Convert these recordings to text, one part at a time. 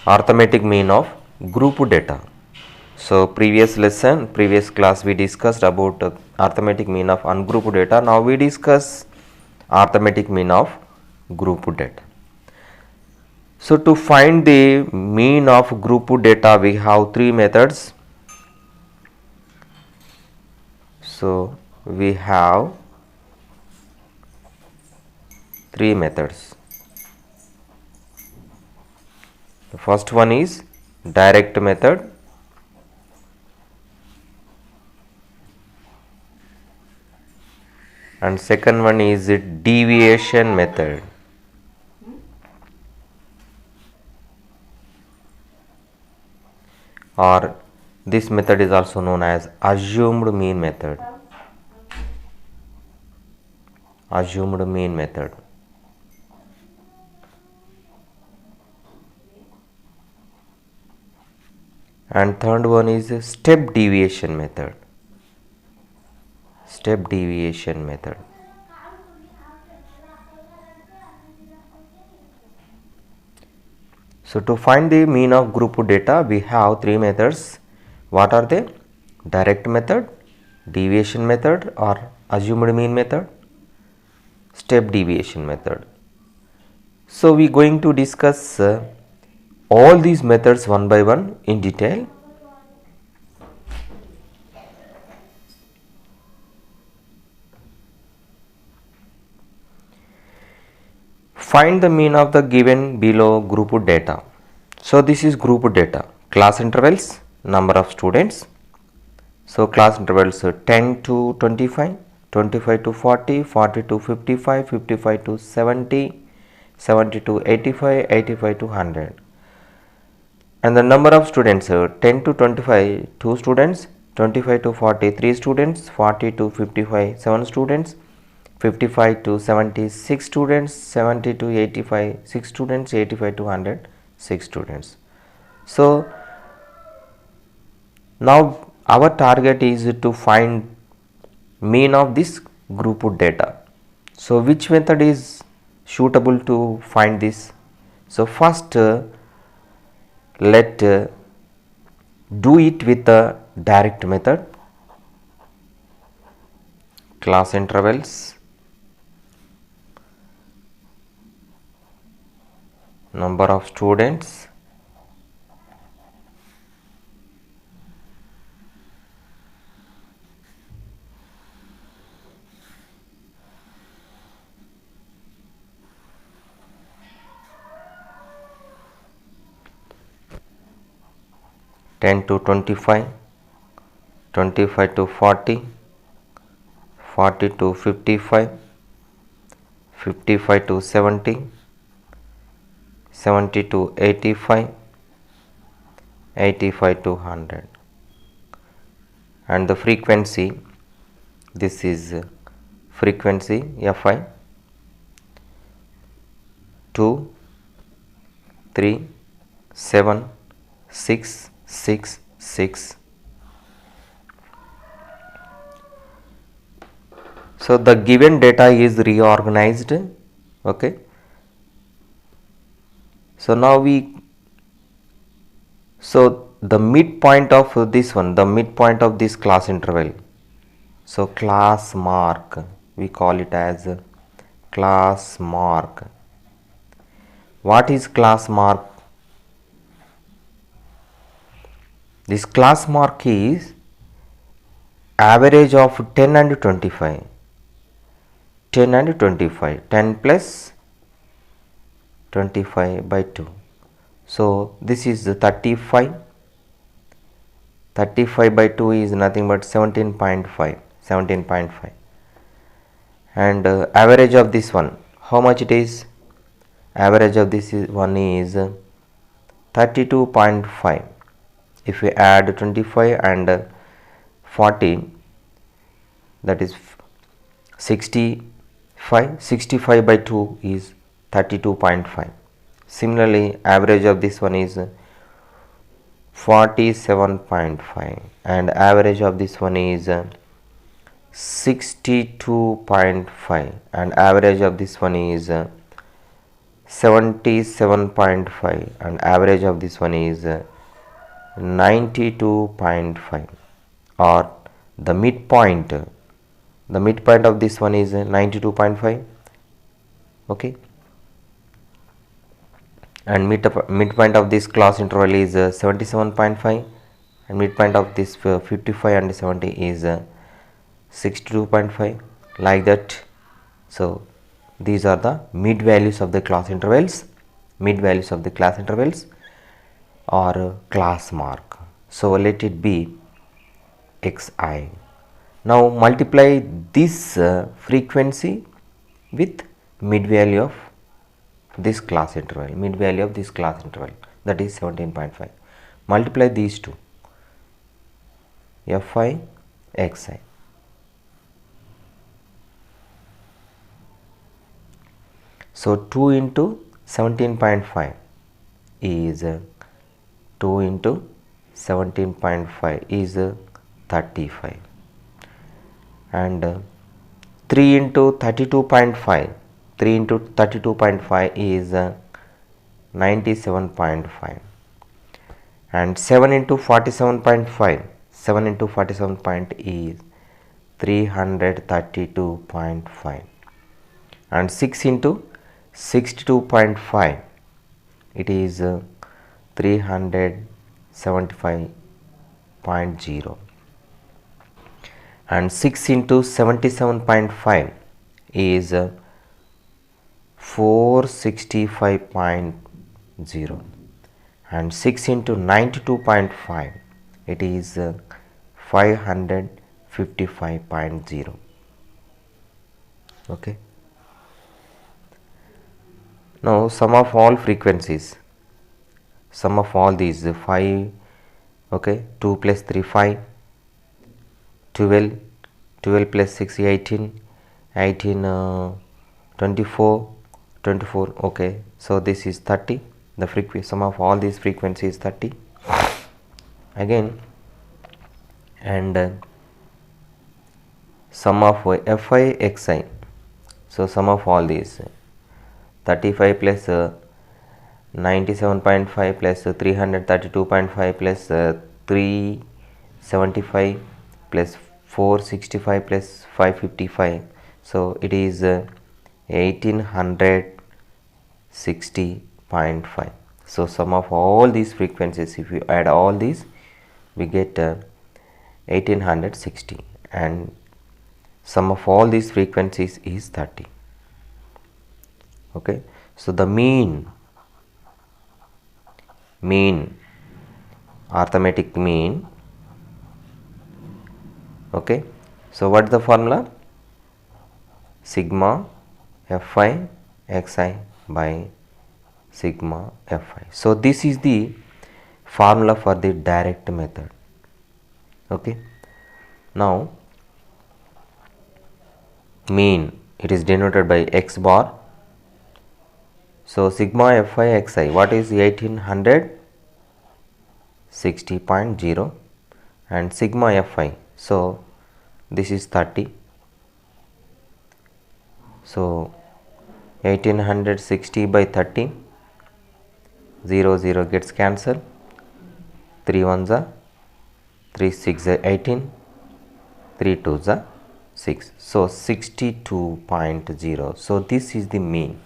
arithmetic mean of group data. So previous class we discussed about arithmetic mean of ungrouped data. Now we discuss arithmetic mean of group data. So to find the mean of group data we have three methods. So we have three methods. The first one is direct method. And second one is deviation method. Or this method is also known as assumed mean method. Assumed mean method. And third one is step deviation method. Step deviation method. So to find the mean of group data we have three methods. What are they? Direct method, deviation method or assumed mean method, step deviation method. So we going to discuss all these methods one by one in detail. Find the mean of the given below group data. So this is group data. Class intervals, number of students. So class intervals 10 to 25, 25 to 40, 40 to 55, 55 to 70, 70 to 85, 85 to 100. And the number of students 10 to 25 2 students, 25 to 40 3 students, 40 to 55 7 students, 55 to 70 6 students, 70 to 85 6 students, 85 to 100 6 students. So now our target is to find mean of this group data. So which method is suitable to find this? So first let do it with the direct method. Class intervals, number of students, (10 to 25, 25 to 40, 40 to 55, 55 to 70, 70 to 85, 85 to 100). And the frequency, this is frequency Fi 2, 3, 7, 6, 6, 6. So the given data is reorganized. Okay. So now the midpoint of this one, the midpoint of this class interval. So class mark, we call it as class mark. What is class mark? This class mark is average of 10 and 25. 10 and 25. 10 plus 25 by 2. So this is 35. 35 by 2 is nothing but 17.5. 17.5. And average of this one, how much it is? Average of this one is 32.5. If we add 25 and 40, that is 65. 65 by 2 is 32.5. Similarly, average of this one is 47.5 and average of this one is 62.5 and average of this one is 77.5 and average of this one is 92.5, or the midpoint of this one is 92.5. okay, and midpoint of this class interval is 77.5, and midpoint of this 55 and 70 is 62.5, like that. So these are the mid values of the class intervals, or class mark. So let it be xi. Now multiply this frequency with mid value of this class interval, that is 17.5. Multiply these two, fi xi. So 2 into 17.5 is 2 into 17.5 is 35, and 3 into 32.5 is 97.5, and 7 into 47.5 is 332.5, and 6 into 62.5 it is 375.0, and 6 into 77.5 is 465.0, and 6 into 92.5 it is 555.0. okay. Now sum of all frequencies, sum of all these 5, okay, 2 plus 3 5, 12 plus 6 18, 24, okay. So this is 30, the sum of all these frequencies is 30 again, and sum of fi xi. So sum of all these 35 plus 97.5 plus 332.5 plus 375 plus 465 plus 555. So it is 1860.5. So sum of all these frequencies, if you add all these, we get 1860, and sum of all these frequencies is 30. okay. So the mean arithmetic mean, okay. So what is the formula? Sigma fi xi by sigma fi. So this is the formula for the direct method. okay. Now mean, it is denoted by x bar. So sigma fi xi, what is 1860.0, and sigma fi, so this is 30. So 1860 by 30, 0 gets cancelled, 3 1s are 3 6 are 18, 3 2s are 6, so 62.0. so this is the mean.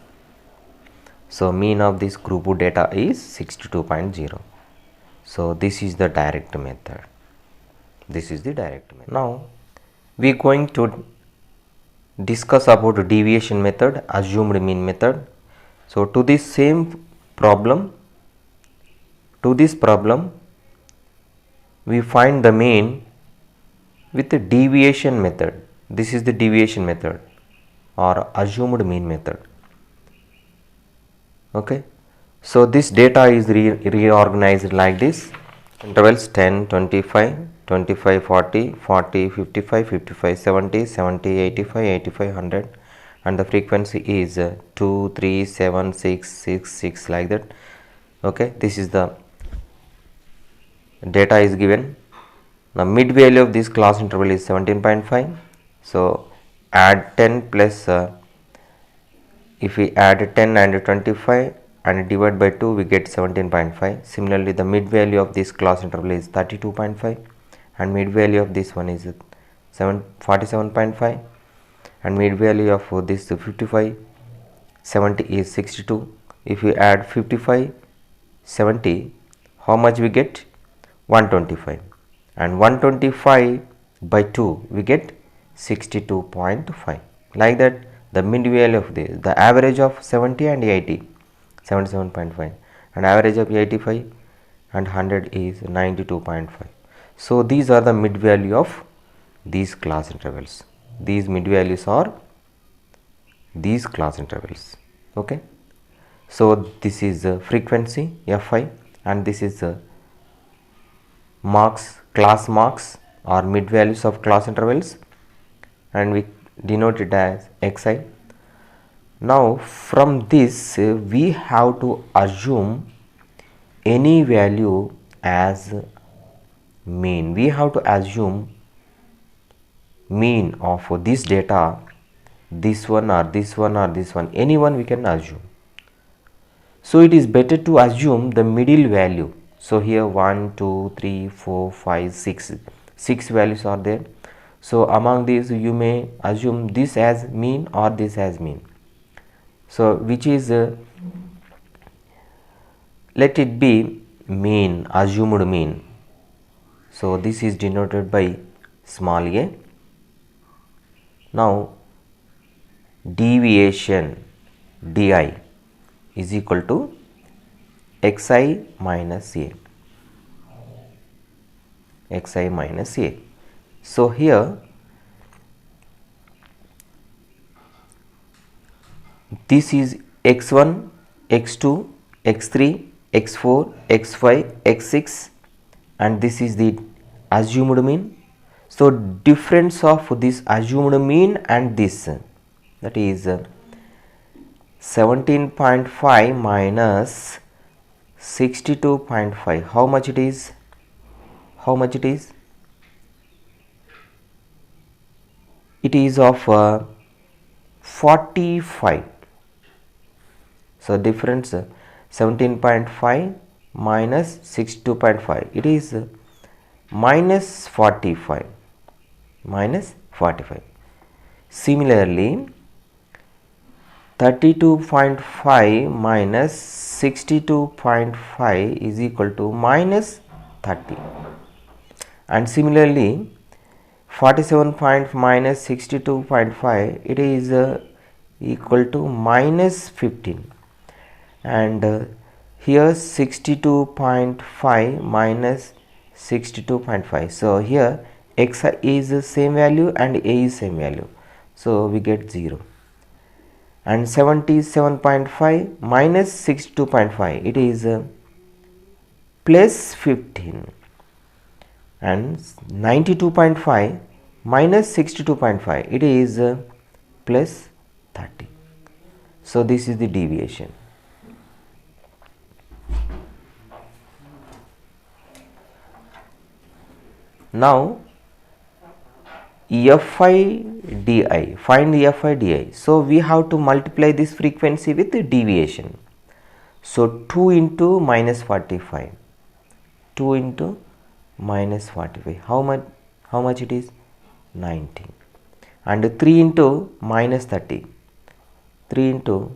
So mean of this group data is 62.0. So this is the direct method. Now we are going to discuss about deviation method, assumed mean method. So to this problem, we find the mean with the deviation method. This is the deviation method or assumed mean method. okay. So this data is reorganized like this: intervals 10, 25, 25, 40, 40, 55, 55, 70, 70, 85, 85, 100, and the frequency is 2, 3, 7, 6, 6, 6, like that. okay. This is the data is given. Now mid value of this class interval is 17.5. So add 10 plus If we add 10 and 25 and divide by 2, we get 17.5. Similarly, the mid value of this class interval is 32.5 and mid value of this one is 47.5 and mid value of this 55 70 is 62. If we add 55 70, how much we get? 125, and 125 by 2 we get 62.5. Like that, the mid value of this, the average of 70 and 80, 77.5, and average of 85 and 100 is 92.5. So these are the mid value of these class intervals. These mid values are these class intervals. Okay, so this is the frequency Fi, and this is the marks, class marks or mid values of class intervals, and we denote it as xi. Now from this we have to assume any value as mean. We have to assume mean of this data, this one or this one or this one, any one we can assume. So it is better to assume the middle value. So here 1 2 3 4 5 6 values are there. So among these you may assume this as mean or this as mean. So which is let it be mean, assumed mean. So this is denoted by small a. Now deviation di is equal to xi minus a, xi minus a. So here this is x1, x2, x3, x4, x5, x6, and this is the assumed mean. So difference of this assumed mean and this, that is 17.5 minus 62.5. How much it is? How much it is? It is of 45. So difference 17.5 minus 62.5. It is minus 45. Minus 45. Similarly, 32.5 minus 62.5 is equal to minus 30, and similarly 47. Minus 62.5, it is equal to minus 15, and here 62.5 minus 62.5. So here x is the same value and a is same value, so we get 0. And 77.5 minus 62.5, it is plus 15, and 92.5 minus 62.5, it is plus 30. So this is the deviation. Now Fi di, find Fi di. So we have to multiply this frequency with the deviation. So 2 into minus 45, 2 into minus 45, how much it is? 90. And 3 into minus 30, 3 into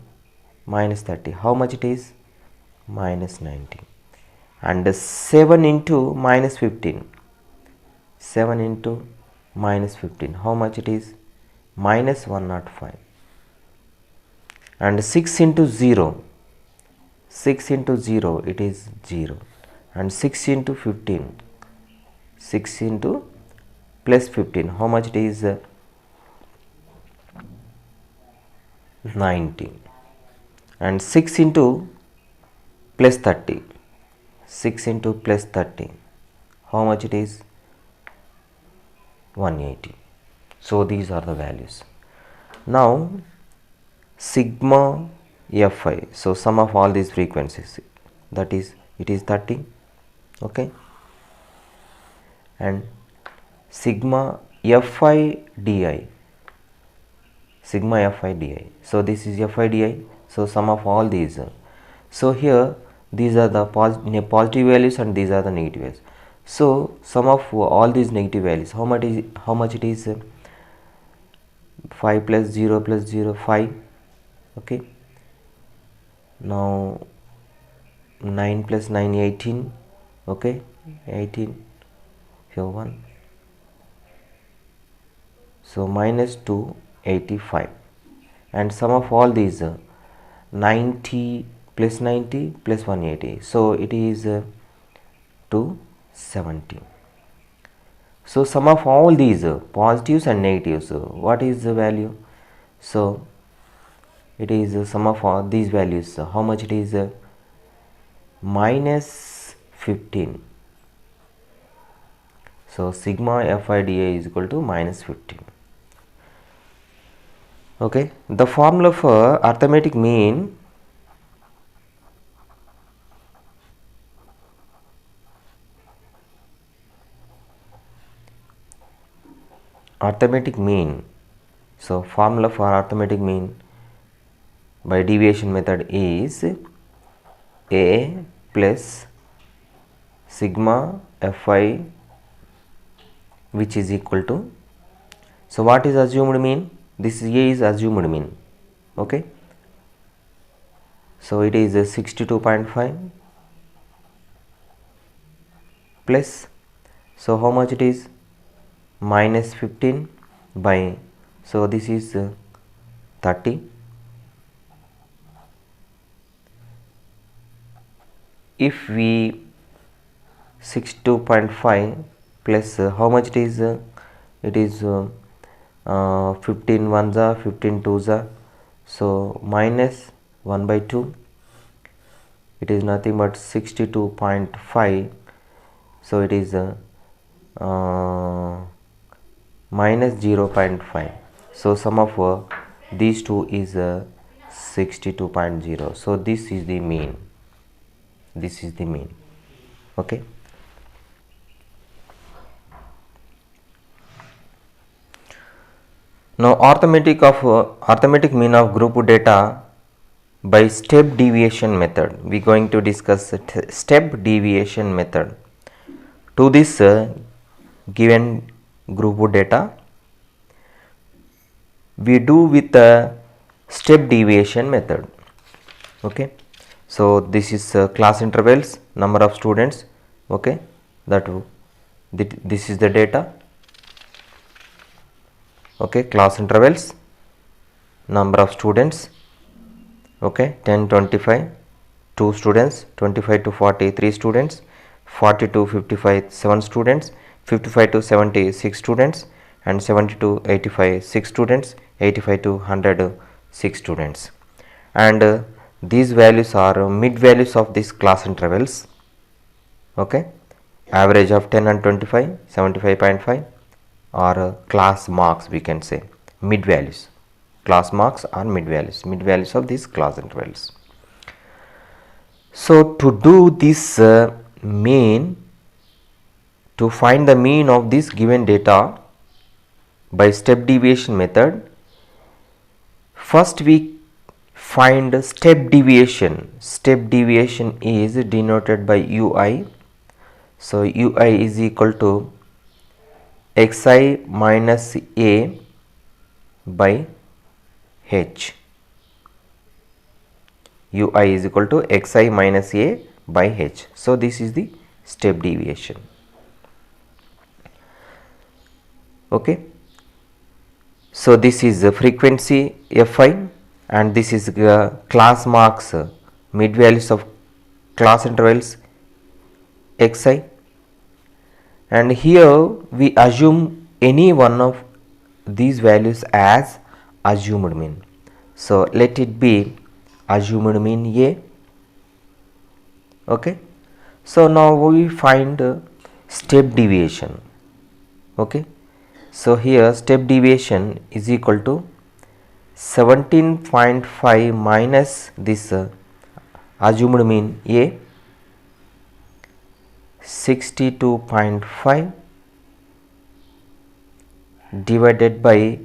minus 30, how much it is? Minus 90. And 7 into minus 15, 7 into minus 15, how much it is? Minus 105. And 6 into 0, 6 into 0, it is 0. And 6 into 15, 6 into plus 15, how much it is? 90. And 6 into plus 30, 6 into plus 30, how much it is? 180. So these are the values. Now sigma Fi, so sum of all these frequencies, that is, it is 30. Okay, and sigma Fi di, sigma fi di. So this is fi di. So sum of all these. So here these are the positive values and these are the negative values. So sum of all these negative values, how much it is? 5 plus 0 plus 0, 5. Okay, now 9 plus 9, 18. Okay, 18 here 1. So minus 2, 85. And sum of all these 90 plus 90 plus 180. So it is 270. So sum of all these positives and negatives, what is the value? So it is sum of all these values. How much it is? Minus 15. So sigma fi di is equal to minus 15. Okay, the formula for arithmetic mean so formula for arithmetic mean by deviation method is a plus sigma fi, which is equal to, so what is assumed mean? This a is assumed mean. Okay, so it is 62.5 plus, so how much it is? Minus 15 by, so this is 30. If we 62.5 plus how much it is? It is 15 ones are 15 twos are, so minus 1 by 2. It is nothing but 62.5. So it is minus 0.5. So sum of these two is 62.0. so this is the mean. Okay, now arithmetic mean of group data by step deviation method. We are going to discuss step deviation method to this given group data. We do with the step deviation method. Okay, so this is class intervals, number of students. Okay, this is the data. Okay, class intervals, number of students. Okay, 10, 25, 2 students, 25 to 40, 3 students, 40 to 55, 7 students, 55 to 70, 6 students, and 70 to 85, 6 students, 85 to 100, 6 students. And these values are mid values of these class intervals. Okay, average of 10 and 25, 75.5, or class marks, we can say mid values. Class marks are mid values of these class intervals. So to do this mean, to find the mean of this given data by step deviation method, first we find step deviation. Step deviation is denoted by ui. So ui is equal to xi minus a by h. ui is equal to xi minus a by h. So this is the step deviation. Okay, so this is the frequency fi, and this is class marks, mid values of class intervals xi, and here we assume any one of these values as assumed mean. So let it be assumed mean a. Okay, so now we find step deviation. Okay, so here step deviation is equal to 17.5 minus this assumed mean a, 62.5 divided by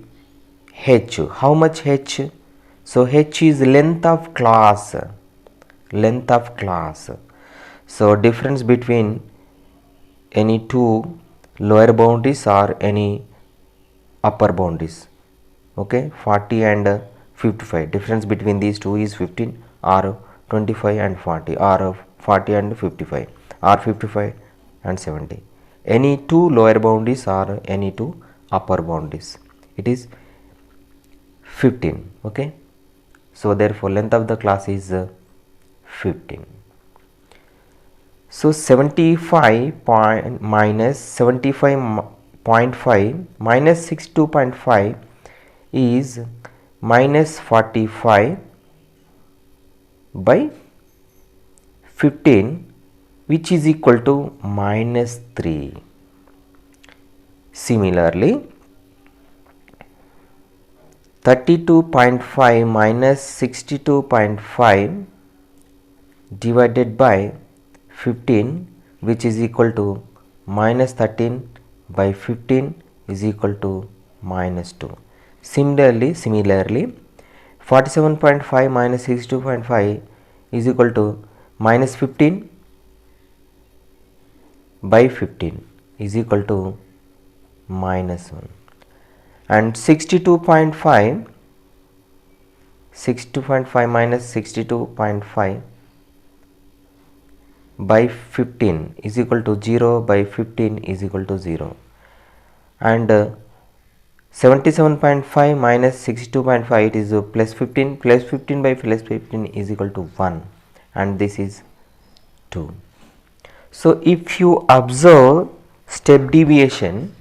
h. How much h? So h is length of class. Length of class. So difference between any two lower boundaries or any upper boundaries. Okay, 40 and 55. Difference between these two is 15 or 25 and 40 or 40 and 55 or 55 and 70. Any two lower boundaries or any two upper boundaries. It is 15. Okay, so therefore length of the class is 15. So 75 point minus 75.5 minus 62.5 is minus 45 by 15, which is equal to minus 3. Similarly, 32.5 minus 62.5 divided by 15, which is equal to minus 13 by 15 is equal to minus 2. Similarly, 47.5 minus 62.5 is equal to minus 15 by 15 is equal to minus 1. And 62.5 minus 62.5 by 15 is equal to 0 by 15 is equal to 0. And 77.5 minus 62.5, it is plus 15 by plus 15 is equal to 1, and this is 2. So if you observe step deviation,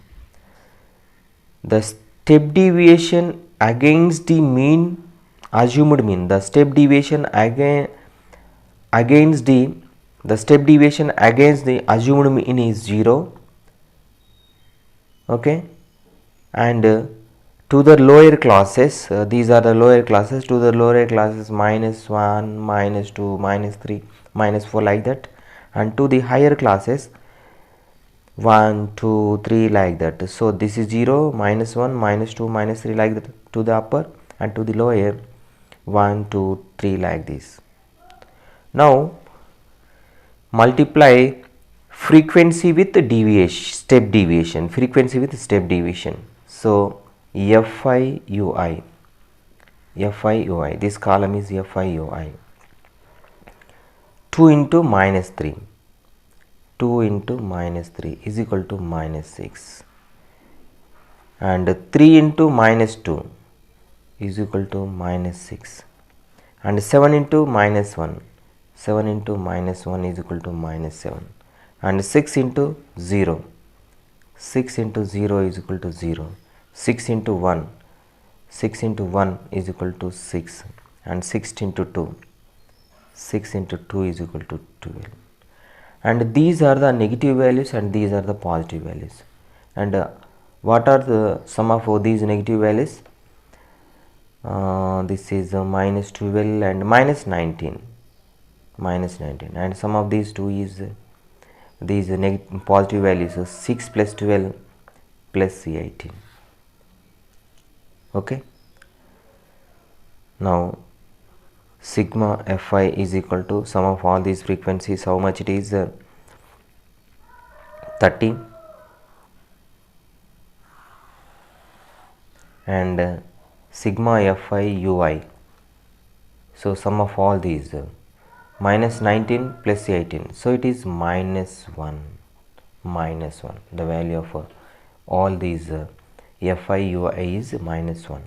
the step deviation against the mean, assumed mean, the step deviation against the assumed mean is 0. Okay, and to the lower classes, these are the lower classes, to the lower classes minus 1, minus 2, minus 3, minus 4 like that, and to the higher classes 1, 2, 3 like that. So this is 0, minus 1, minus 2, minus 3 like that to the upper, and to the lower 1, 2, 3 like this. Now multiply frequency with deviation, step deviation, frequency with step deviation. So Fi ui, this column is Fi ui. 2 into minus 3, 2 into minus 3 is equal to minus 6, and 3 into minus 2 is equal to minus 6, and 7 into minus 1, 7 into minus 1 is equal to minus 7, and 6 into 0, 6 into 0 is equal to 0, 6 into 1, 6 into 1 is equal to 6, and 6 into 2, 6 into 2 is equal to 12. And these are the negative values and these are the positive values. And what are the sum of these negative values? This is minus 12 and minus 19, and sum of these two is these positive values, so 6 plus 12 plus 18. Okay, now sigma Fi is equal to sum of all these frequencies. How much it is? 30, and sigma Fi ui, so sum of all these minus 19 plus 18, so it is minus 1, the value of all these Fi ui is minus 1.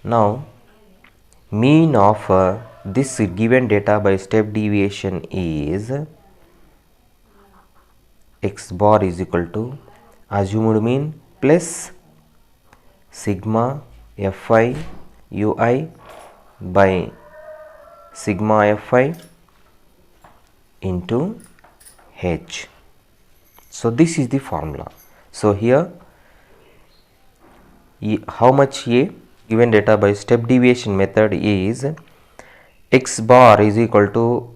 Now mean of this given data by step deviation is x bar is equal to assumed mean plus sigma Fi ui by sigma Fi into h. So this is the formula. So here how much A given data by step deviation method is x bar is equal to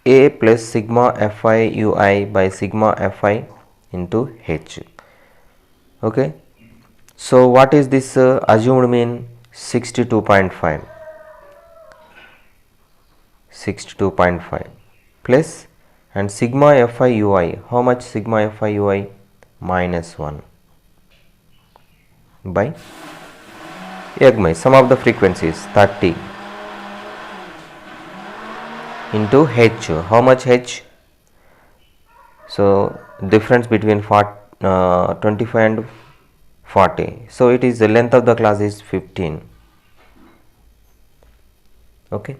A plus sigma Fi ui by sigma Fi into h. Okay, So what is this assumed mean? 62.5. 62.5 plus, and sigma fi ui, how much sigma fi ui? -1 by EGMI, sum of the frequencies 30 into h, how much h? So difference between 25 and 40, so it is the length of the class is 15. Okay,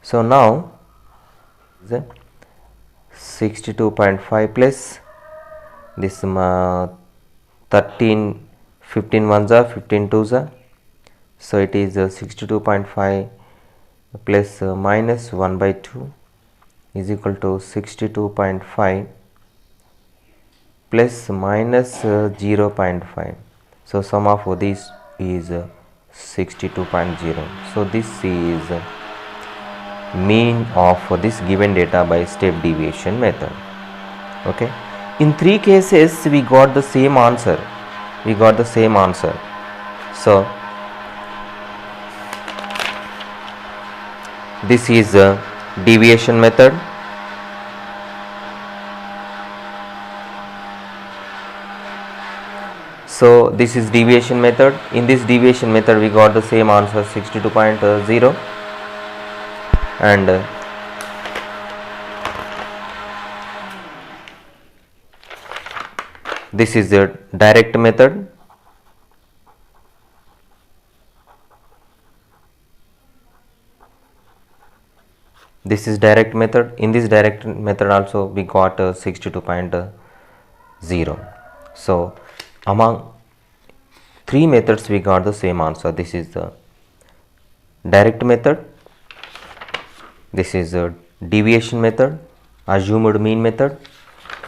so now the 62.5 plus this 13, 15 ones are 15 twos are, so it is 62.5 plus minus 1 by 2 is equal to 62.5 plus minus 0.5. So sum of these is 62.0. So this is mean of this given data by step deviation method. Okay, in 3 cases we got the same answer. So this is a deviation method. So this is deviation method. In this deviation method we got the same answer 62.0, and this is the direct method. This is direct method. In this direct method also we got 62.0. So among 3 methods we got the same answer. This is the direct method, this is a deviation method, assumed mean method,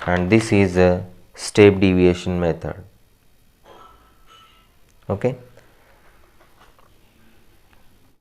and this is a step deviation method. Okay.